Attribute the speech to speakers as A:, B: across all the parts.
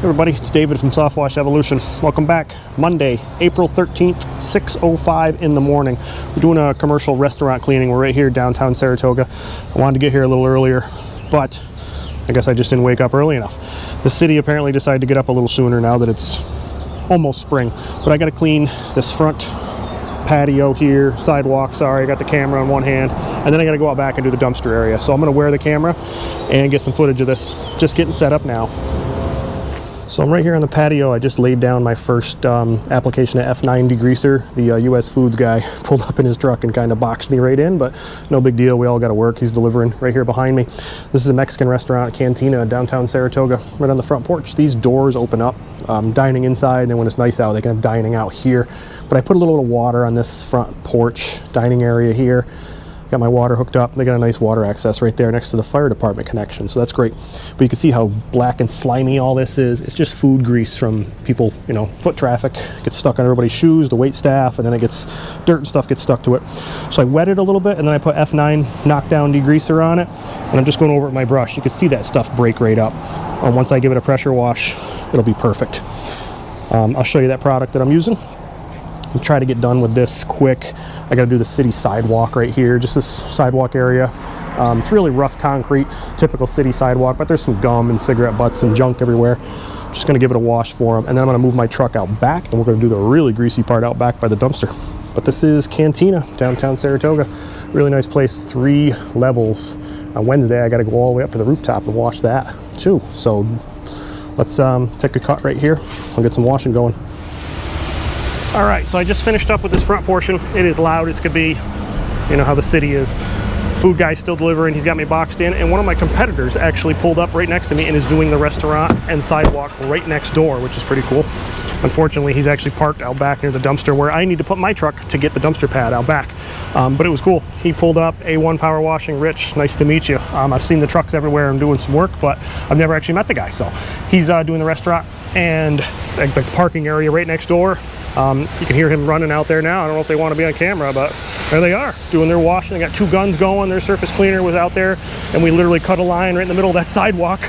A: Everybody, it's David from Soft Wash Evolution. Welcome back. Monday, April 13th, 6:05 in the morning. We're doing a commercial restaurant cleaning. We're right here downtown Saratoga. I wanted to get here a little earlier, but I guess I just didn't wake up early enough. The city apparently decided to get up a little sooner now that it's almost spring. But I got to clean this front patio here, sidewalk, sorry, I got the camera on one hand, and then I got to go out back and do the dumpster area. So I'm going to wear the camera and get some footage of this. Just getting set up now. So I'm right here on the patio. I just laid down my first application of F9 degreaser. The US Foods guy pulled up in his truck and kind of boxed me right in, but no big deal. We all got to work. He's delivering right here behind me. This is a Mexican restaurant, Cantina, in downtown Saratoga, right on the front porch. These doors open up, dining inside, and then when it's nice out, they can have dining out here. But I put a little bit of water on this front porch dining area here. Got my water hooked up. They got a nice water access right there next to the fire department connection, so that's great. But you can see how black and slimy all this is. It's just food grease from people, you know, foot traffic gets stuck on everybody's shoes, the wait staff, and then it gets dirt and stuff gets stuck to it. So I wet it a little bit, and then I put F9 knockdown degreaser on it, and I'm just going over it with my brush. You can see that stuff break right up. Once I give it a pressure wash, it'll be perfect. I'll show you that product that I'm using. I'll try to get done with this quick. I got to do the city sidewalk right here, just this sidewalk area. It's really rough concrete, typical city sidewalk, but there's some gum and cigarette butts and junk everywhere. I'm just going to give it a wash for them, and then I'm going to move my truck out back, and we're going to do the really greasy part out back by the dumpster. But this is Cantina, downtown Saratoga. Really nice place, 3 levels. On Wednesday, I got to go all the way up to the rooftop and wash that too. So let's take a cut right here. I'll get some washing going. All right, so I just finished up with this front portion. It is loud as could be. You know how the city is. Food guy's still delivering. He's got me boxed in, and one of my competitors actually pulled up right next to me and is doing the restaurant and sidewalk right next door, which is pretty cool. Unfortunately, he's actually parked out back near the dumpster where I need to put my truck to get the dumpster pad out back. But it was cool. He pulled up. A1 Power Washing. Rich, nice to meet you. I've seen the trucks everywhere and doing some work, but I've never actually met the guy. So he's doing the restaurant and the parking area right next door. You can hear him running out there now. I don't know if they want to be on camera, but there they are doing their washing. They got 2 guns going. Their surface cleaner was out there, and we literally cut a line right in the middle of that sidewalk.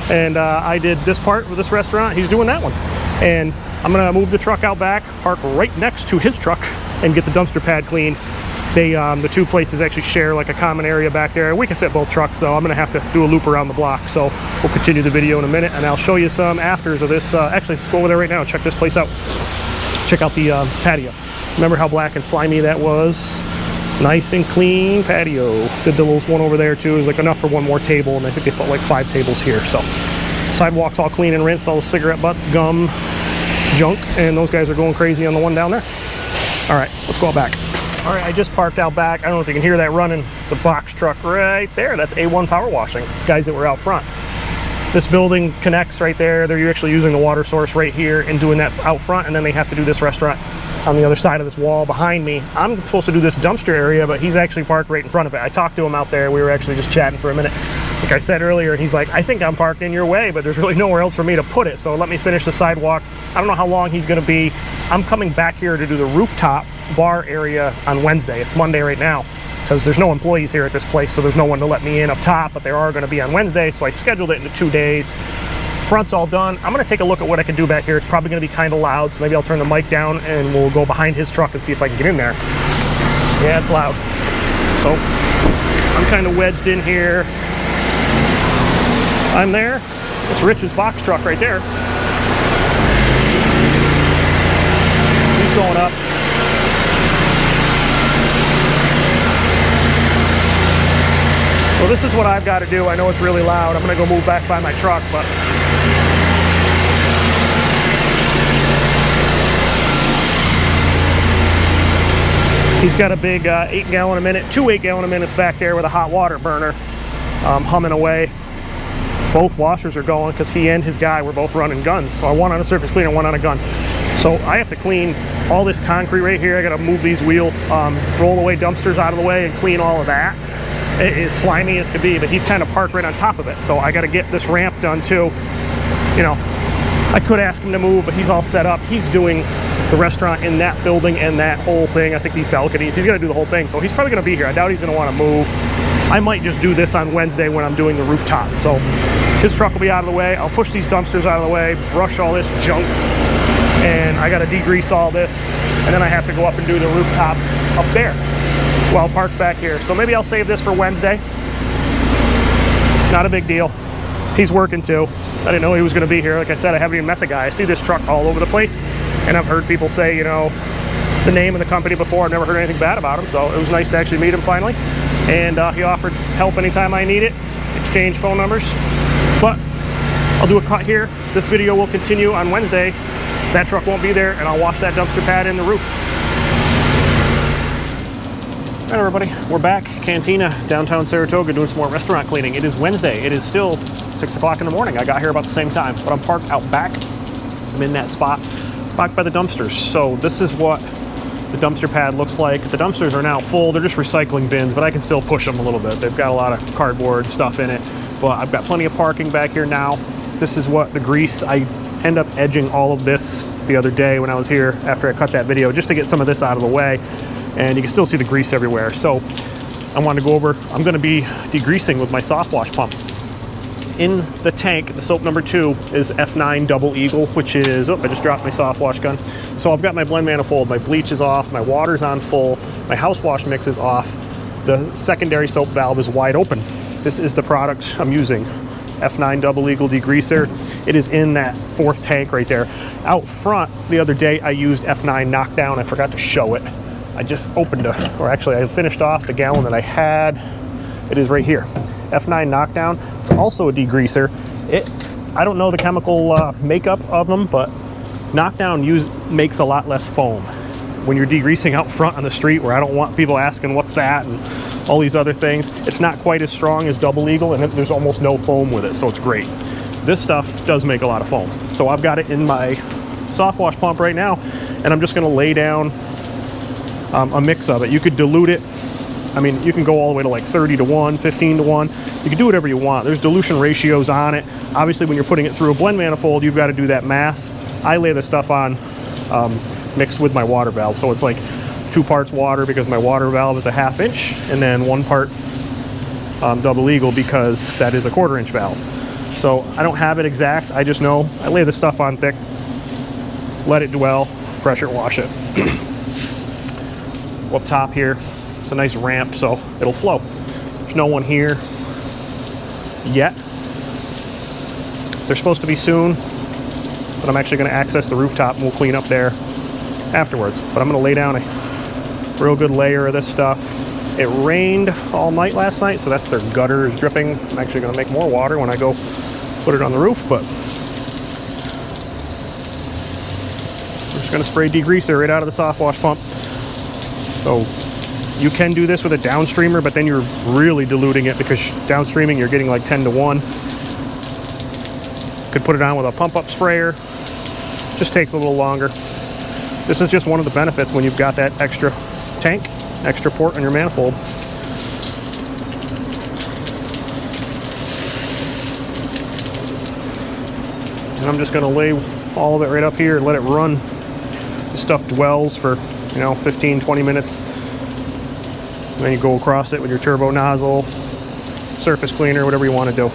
A: And I did this part with this restaurant. He's doing that one. And I'm going to move the truck out back, park right next to his truck, and get the dumpster pad cleaned. They, the 2 places actually share like a common area back there. We can fit both trucks, so I'm going to have to do a loop around the block. So we'll continue the video in a minute, and I'll show you some afters of this. Actually, let's go over there right now and check this place out. Check out the patio. Remember how black and slimy that was? Nice and clean patio. Did the little one over there too. It was like enough for one more table, and I think they put like 5 tables here. So sidewalk's all clean and rinsed, all the cigarette butts, gum, junk, and those guys are going crazy on the one down there. All right, let's go out back. All right, I just parked out back. I don't know if you can hear that running, the box truck right there. That's A1 Power Washing. It's guys that were out front. This building connects right there. They're actually using the water source right here and doing that out front, and then they have to do this restaurant on the other side of this wall behind me. I'm supposed to do this dumpster area, but he's actually parked right in front of it. I talked to him out there. We were actually just chatting for a minute. Like I said earlier, he's like, I think I'm parked in your way, but there's really nowhere else for me to put it, so let me finish the sidewalk. I don't know how long he's going to be. I'm coming back here to do the rooftop bar area on Wednesday. It's Monday right now, because there's no employees here at this place, so there's no one to let me in up top, but there are going to be on Wednesday, so I scheduled it into 2 days. The front's all done. I'm going to take a look at what I can do back here. It's probably going to be kind of loud, so maybe I'll turn the mic down and we'll go behind his truck and see if I can get in there. Yeah, it's loud. So I'm kind of wedged in here. I'm there. It's Rich's box truck right there. He's going up. So this is what I've got to do. I know it's really loud. I'm going to go move back by my truck, but he's got a big 8-gallon a minute, 2 8-gallon a minutes back there with a hot water burner humming away. Both washers are going because he and his guy were both running guns. So one on a surface cleaner, one on a gun. So I have to clean all this concrete right here. I got to move these roll away dumpsters out of the way and clean all of that. It is slimy as could be, but he's kind of parked right on top of it. So I got to get this ramp done too. You know, I could ask him to move, but he's all set up. He's doing the restaurant in that building and that whole thing. I think these balconies, he's going to do the whole thing. So he's probably going to be here. I doubt he's going to want to move. I might just do this on Wednesday when I'm doing the rooftop. So his truck will be out of the way. I'll push these dumpsters out of the way, brush all this junk, and I got to degrease all this, and then I have to go up and do the rooftop up there while parked back here. So maybe I'll save this for Wednesday. Not a big deal. He's working too. I didn't know he was going to be here. Like I said, I haven't even met the guy. I see this truck all over the place, and I've heard people say, you know, the name of the company before. I've never heard anything bad about him, so it was nice to actually meet him finally. And he offered help anytime I need it, exchange phone numbers. But I'll do a cut here. This video will continue on Wednesday. That truck won't be there, and I'll wash that dumpster pad in the roof. All right, everybody, we're back. Cantina, downtown Saratoga, doing some more restaurant cleaning. It is Wednesday. It is still 6 o'clock in the morning. I got here about the same time, but I'm parked out back. I'm in that spot, back by the dumpsters. So this is what the dumpster pad looks like. The dumpsters are now full. They're just recycling bins, but I can still push them a little bit. They've got a lot of cardboard stuff in it, but I've got plenty of parking back here now. This is what the grease, I end up edging all of this the other day when I was here after I cut that video, just to get some of this out of the way. And you can still see the grease everywhere. So I wanted to go over, I'm gonna be degreasing with my soft wash pump. In the tank, the soap number 2 is F9 Double Eagle, which is, oh, I just dropped my soft wash gun. So I've got my blend manifold, my bleach is off, my water's on full, my house wash mix is off, the secondary soap valve is wide open. This is the product I'm using, F9 Double Eagle degreaser. It is in that 4th tank right there. Out front, the other day, I used F9 knockdown. I forgot to show it. I just opened or actually I finished off the gallon that I had. It is right here. F9 knockdown. It's also a degreaser. I don't know the chemical makeup of them, but knockdown makes a lot less foam. When you're degreasing out front on the street, where I don't want people asking what's that and all these other things, it's not quite as strong as Double Eagle, and there's almost no foam with it, so it's great. This stuff does make a lot of foam. So I've got it in my soft wash pump right now, and I'm just gonna lay down a mix of it. You could dilute it. I mean, you can go all the way to like 30 to 1, 15 to 1. You can do whatever you want. There's dilution ratios on it. Obviously, when you're putting it through a blend manifold, you've got to do that math. I lay the stuff on mixed with my water valve. So it's like 2 parts water because my water valve is a 1/2 inch, and then 1 part Double Eagle because that is a 1/4 inch valve. So I don't have it exact. I just know I lay the stuff on thick, let it dwell, pressure wash it. Up top here, it's a nice ramp, so it'll flow. There's no one here yet. They're supposed to be soon, but I'm actually going to access the rooftop and we'll clean up there afterwards. But I'm going to lay down a real good layer of this stuff. It rained all night last night, so that's their gutter is dripping. I'm actually going to make more water when I go put it on the roof, but I'm just going to spray degreaser right out of the soft wash pump. So you can do this with a downstreamer, but then you're really diluting it because downstreaming you're getting like 10 to 1. Could put it on with a pump up sprayer. Just takes a little longer. This is just one of the benefits when you've got that extra tank, extra port on your manifold. And I'm just going to lay all of it right up here and let it run. This stuff dwells for 15, 20 minutes. And then you go across it with your turbo nozzle, surface cleaner, whatever you want to do.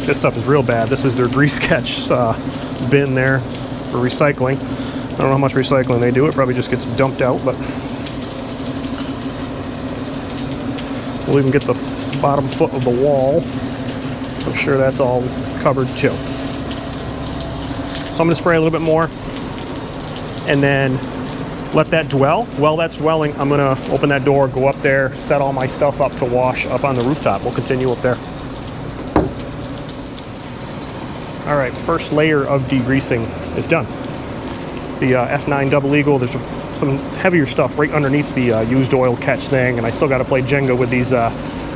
A: This stuff is real bad. This is their grease catch bin there for recycling. I don't know how much recycling they do. It probably just gets dumped out, but we'll even get the bottom foot of the wall. I'm sure that's all covered too. So I'm going to spray a little bit more and then let that dwell. While that's dwelling, I'm going to open that door, go up there, set all my stuff up to wash up on the rooftop. We'll continue up there. All right, first layer of degreasing is done. The F9 Double Eagle, there's some heavier stuff right underneath the used oil catch thing, and I still got to play Jenga with these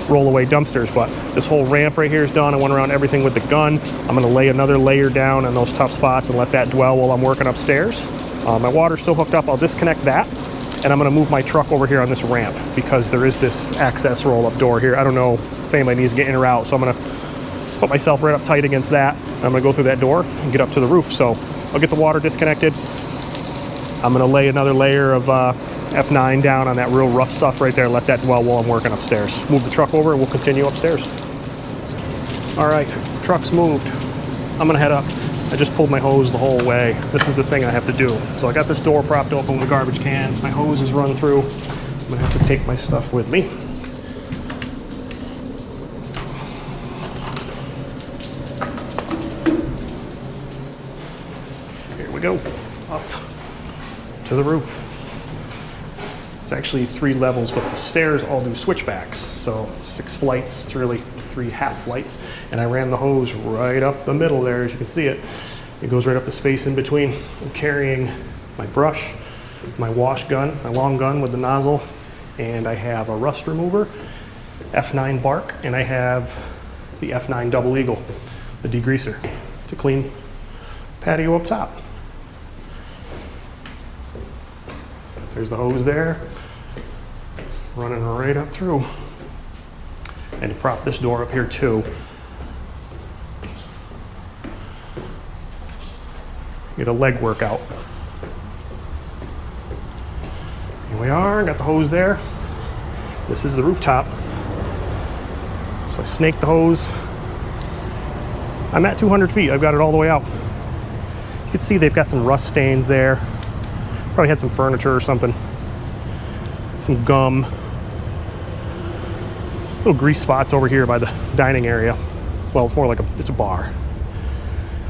A: roll-away dumpsters, but this whole ramp right here is done. I went around everything with the gun. I'm going to lay another layer down on those tough spots and let that dwell while I'm working upstairs. My water's still hooked up. I'll disconnect that, and I'm going to move my truck over here on this ramp because there is this access roll-up door here. I don't know if anybody needs to get in or out, so I'm going to put myself right up tight against that. I'm going to go through that door and get up to the roof. So I'll get the water disconnected. I'm going to lay another layer of F9 down on that real rough stuff right there. Let that dwell while I'm working upstairs. Move the truck over and we'll continue upstairs. All right, truck's moved. I'm gonna head up. I just pulled my hose the whole way. This is the thing I have to do. So I got this door propped open with a garbage can. My hose is run through. I'm gonna have to take my stuff with me. Here we go, up to the roof. It's actually 3 levels, but the stairs all do switchbacks. So 6 flights, it's really 3 half flights. And I ran the hose right up the middle there, as you can see it. It goes right up the space in between. I'm carrying my brush, my wash gun, my long gun with the nozzle, and I have a rust remover, F9 bark, and I have the F9 double eagle, the degreaser, to clean patio up top. There's the hose there, running right up through. And to prop this door up here too. Get a leg workout. Here we are, got the hose there. This is the rooftop. So I snake the hose. I'm at 200 feet, I've got it all the way out. You can see they've got some rust stains there. Probably had some furniture or something. Some gum. Little grease spots over here by the dining area. Well, it's more like it's a bar.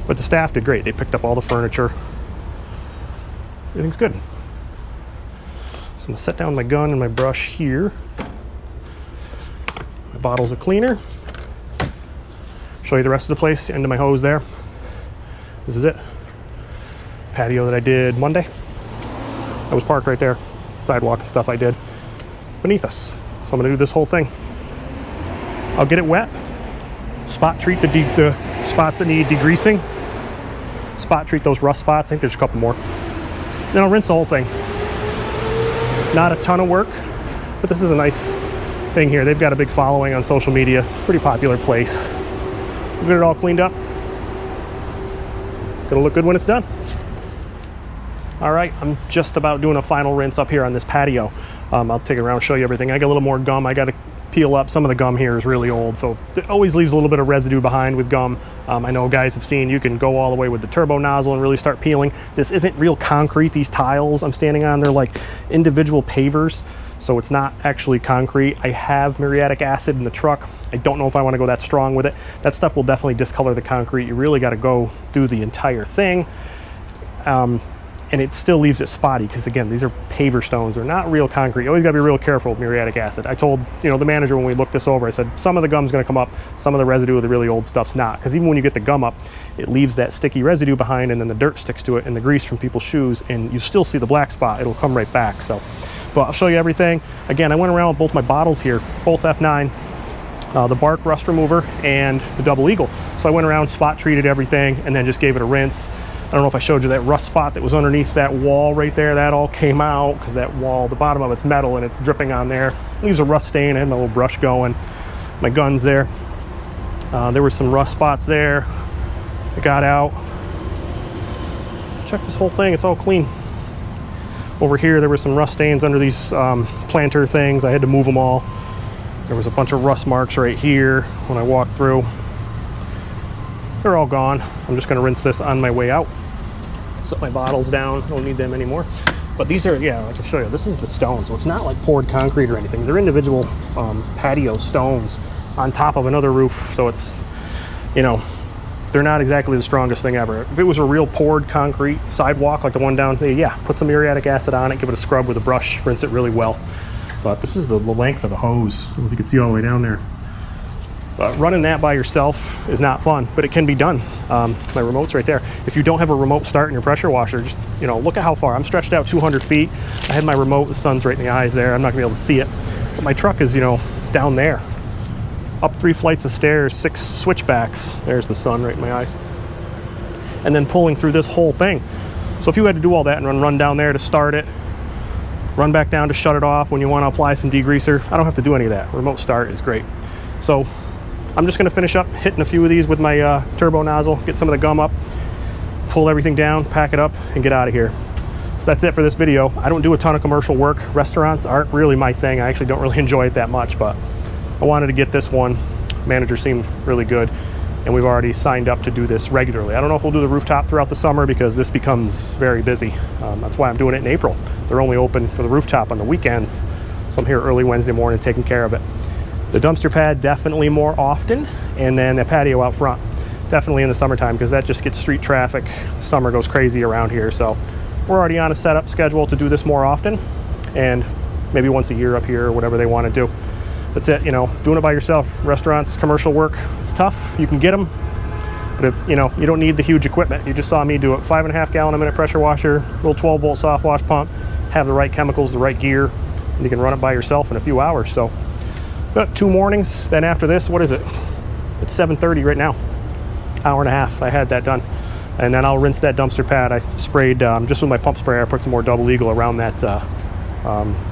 A: But the staff did great. They picked up all the furniture. Everything's good. So I'm gonna set down my gun and my brush here. My bottles of cleaner. Show you the rest of the place, end of my hose there. This is it. Patio that I did Monday. I was parked right there. Sidewalk and stuff I did beneath us. So I'm gonna do this whole thing. I'll get it wet, spot treat the spots that need degreasing, spot treat those rust spots. I think there's a couple more. Then I'll rinse the whole thing. Not a ton of work, but this is a nice thing here. They've got a big following on social media. Pretty popular place. We'll get it all cleaned up. Gonna look good when it's done. All right, I'm just about doing a final rinse up here on this patio. I'll take it around and show you everything. I got a little more gum I got to peel up. Some of the gum here is really old, so it always leaves a little bit of residue behind with gum. I know guys have seen you can go all the way with the turbo nozzle and really start peeling. This isn't real concrete. These tiles I'm standing on, they're like individual pavers, so it's not actually concrete. I have muriatic acid in the truck. I don't know if I want to go that strong with it. That stuff will definitely discolor the concrete. You really got to go through the entire thing. And it still leaves it spotty because, again, these are paver stones. They're not real concrete. You always got to be real careful with muriatic acid. I told the manager when we looked this over, I said some of the gum's going to come up, some of the residue of the really old stuff's not, because even when you get the gum up, it leaves that sticky residue behind, and then the dirt sticks to it and the grease from people's shoes, and you still see the black spot. It'll come right back. So, but I'll show you everything. Again, I went around with both my bottles here, both F9, the bark rust remover and the double eagle. So I went around, spot treated everything, and then just gave it a rinse. I don't know if I showed you that rust spot that was underneath that wall right there. That all came out because that wall, the bottom of it's metal and it's dripping on there. Leaves a rust stain. I had my little brush going. My gun's there. There were some rust spots there. I got out. Check this whole thing. It's all clean. Over here, there were some rust stains under these planter things. I had to move them all. There was a bunch of rust marks right here when I walked through. They're all gone. I'm just gonna rinse this on my way out. Set my bottles down, don't need them anymore. But these are, yeah, I can show you. This is the stone, so it's not like poured concrete or anything. They're individual patio stones on top of another roof, so it's, they're not exactly the strongest thing ever. If it was a real poured concrete sidewalk, like the one down there, yeah, put some muriatic acid on it, give it a scrub with a brush, rinse it really well. But this is the length of the hose. I don't know if you can see all the way down there. Running that by yourself is not fun, but it can be done. My remote's right there. If you don't have a remote start in your pressure washer, just look at how far. I'm stretched out 200 feet. I had my remote, the sun's right in the eyes there. I'm not gonna be able to see it. But my truck is, down there. Up 3 flights of stairs, 6 switchbacks. There's the sun right in my eyes. And then pulling through this whole thing. So if you had to do all that and run down there to start it, run back down to shut it off when you want to apply some degreaser, I don't have to do any of that. Remote start is great. So I'm just going to finish up hitting a few of these with my turbo nozzle, get some of the gum up, pull everything down, pack it up, and get out of here. So that's it for this video. I don't do a ton of commercial work. Restaurants aren't really my thing. I actually don't really enjoy it that much, but I wanted to get this one. Manager seemed really good, and we've already signed up to do this regularly. I don't know if we'll do the rooftop throughout the summer because this becomes very busy. That's why I'm doing it in April. They're only open for the rooftop on the weekends, so I'm here early Wednesday morning taking care of it. The dumpster pad definitely more often, and then the patio out front definitely in the summertime because that just gets street traffic. Summer goes crazy around here, so we're already on a setup schedule to do this more often, and maybe once a year up here or whatever they want to do. That's it. You know, doing it by yourself, restaurants, commercial work, it's tough. You can get them, but if, you know, you don't need the huge equipment. You just saw me do it. 5.5 gallon a minute pressure washer, little 12 volt soft wash pump, have the right chemicals, the right gear, and you can run it by yourself in a few hours. So got 2 mornings. Then after this, what is it? It's 7:30 right now. Hour and a half. I had that done, and then I'll rinse that dumpster pad. I sprayed just with my pump sprayer. I put some more double eagle around that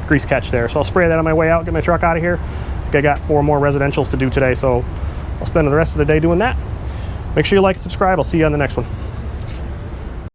A: grease catch there. So I'll spray that on my way out, get my truck out of here. I got 4 more residentials to do today, so I'll spend the rest of the day doing that. Make sure you like and subscribe. I'll see you on the next one.